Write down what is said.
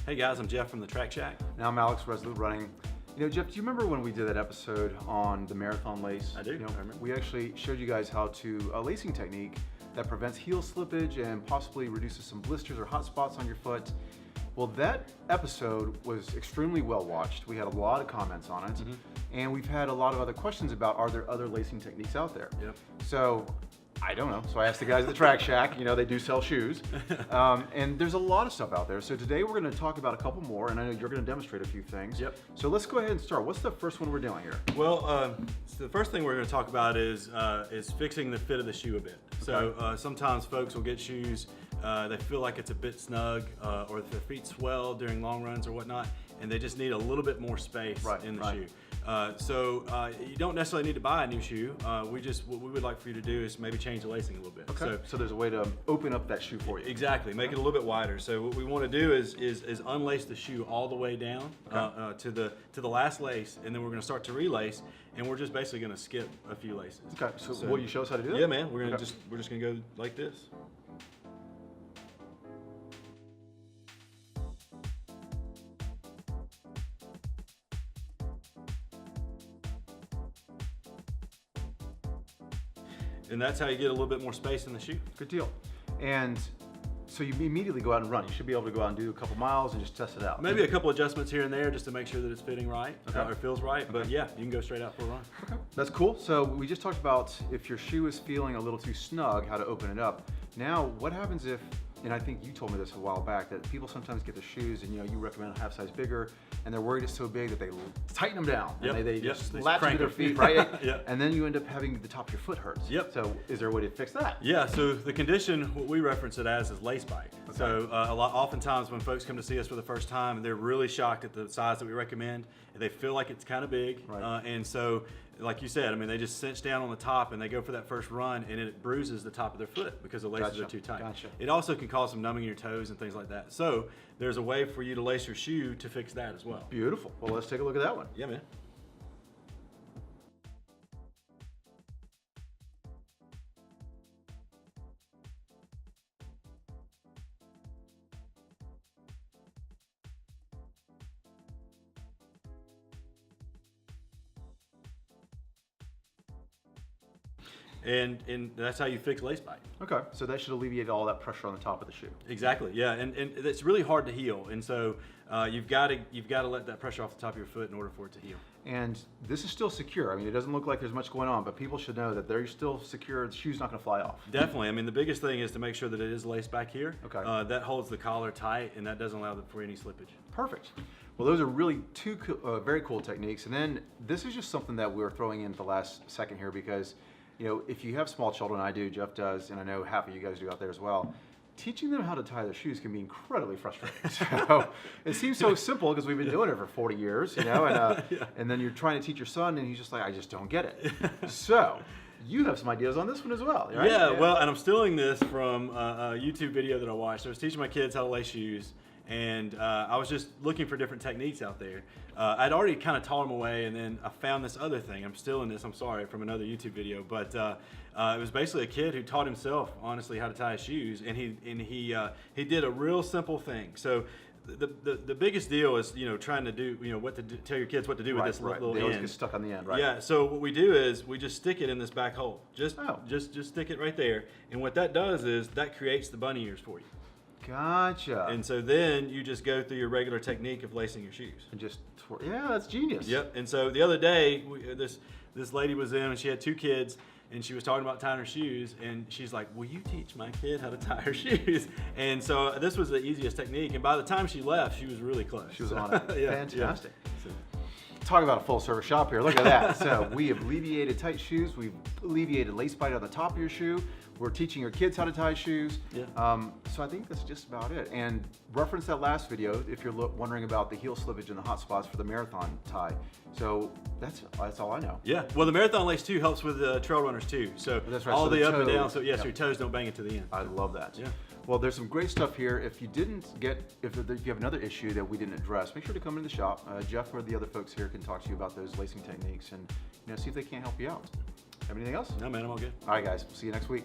Hey guys, I'm Jeff from the Track Shack. Now I'm Alex, Resolute Running. You know, Jeff, do you remember when we did that episode on the marathon lace? I do. You know, I remember. we actually showed you guys how to a lacing technique that prevents heel slippage and possibly reduces some blisters or hot spots on your foot. Well, that episode was extremely well watched. We had a lot of comments on it, and we've had a lot of other questions about are there other lacing techniques out there? Yep. So I don't know. So I asked the guys at the Track Shack, you know, they do sell shoes. And there's a lot of stuff out there. So today we're going to talk about a couple more, and I know you're going to demonstrate a few things. Yep. So let's go ahead and start. What's the first one we're doing here? Well, so the first thing we're going to talk about is fixing the fit of the shoe a bit. So sometimes folks will get shoes, they feel like it's a bit snug, or their feet swell during long runs or whatnot, and they just need a little bit more space in the shoe. So you don't necessarily need to buy a new shoe. What we would like for you to do is maybe change the lacing a little bit. Okay. So there's a way to open up that shoe for you. Exactly. Make it a little bit wider. So what we want to do is unlace the shoe all the way down to the last lace, and then we're going to start to relace, and we're just basically going to skip a few laces. Okay. So will you show us how to do that? Yeah, man. We're just going to go like this. And that's how you get a little bit more space in the shoe. Good deal. And so you immediately go out and run. You should be able to go out and do a couple miles and just test it out. Maybe a couple adjustments here and there just to make sure that it's fitting right or feels right. But yeah, you can go straight out for a run. Okay. That's cool. So we just talked about if your shoe is feeling a little too snug, how to open it up. Now, what happens if, and I think you told me this a while back, that people sometimes get the shoes and you recommend a half size bigger, and they're worried it's so big that they tighten them down. And they just latch into their feet, right? And then you end up having the top of your foot hurts. So is there a way to fix that? Yeah, so the condition, what we reference it as is lace bite. So oftentimes when folks come to see us for the first time, they're really shocked at the size that we recommend. They feel like it's kind of big. And so, like you said, I mean, they just cinch down on the top and they go for that first run, and it bruises the top of their foot because the laces are too tight. It also can cause some numbing in your toes and things like that. So there's a way for you to lace your shoe to fix that as well. Beautiful. Well, let's take a look at that one. Yeah, man. And that's how you fix lace bite. Okay, so that should alleviate all that pressure on the top of the shoe. Exactly, yeah, and it's really hard to heal, and so you've got to let that pressure off the top of your foot in order for it to heal. And this is still secure. I mean, it doesn't look like there's much going on, but people should know that they're still secure. The shoe's not going to fly off. Definitely. I mean, the biggest thing is to make sure that it is laced back here. Okay. That holds the collar tight, and that doesn't allow for any slippage. Perfect. Well, those are really two very cool techniques. And then this is just something that we're throwing in at the last second here because, you know, if you have small children, I do, Jeff does, and I know half of you guys do out there as well, teaching them how to tie their shoes can be incredibly frustrating. So it seems so simple because we've been doing it for 40 years, you know, and then you're trying to teach your son and he's just like, I just don't get it. So you have some ideas on this one as well, right? Yeah, well, and I'm stealing this from a YouTube video that I watched. I was teaching my kids how to lace shoes, and I was just looking for different techniques out there. I'd already kind of taught them away, and then I found this other thing. I'm stealing this, I'm sorry, from another YouTube video, but it was basically a kid who taught himself, honestly, how to tie his shoes, and he did a real simple thing. So the biggest deal is, you know, trying to do, you know, what to do, tell your kids what to do with this little They end. always get stuck on the end, right? Yeah. So what we do is we just stick it in this back hole. Just stick it right there, and what that does is that creates the bunny ears for you. Gotcha. And so then you just go through your regular technique of lacing your shoes. And just yeah, that's genius. Yep. And so the other day, this lady was in, and she had two kids, and she was talking about tying her shoes, and she's like, will you teach my kid how to tie her shoes? And so this was the easiest technique, and by the time she left, she was really close. She was on it. Fantastic. So, talk about a full service shop here. Look at that. So we have alleviated tight shoes. We've alleviated lace bite on the top of your shoe. We're teaching your kids how to tie shoes. So I think that's just about it. And reference that last video if you're wondering about the heel slippage and the hot spots for the marathon tie. So that's all I know. Yeah. Well, the marathon lace too helps with trail runners too. So that's right. all so the up and down. So yes, your toes don't bang into the end. I love that. Yeah. Well, there's some great stuff here. If you didn't get, if you have another issue that we didn't address, make sure to come into the shop. Jeff or the other folks here can talk to you about those lacing techniques and see if they can't help you out. Have anything else? No, man, I'm all good. All right, guys. We'll see you next week.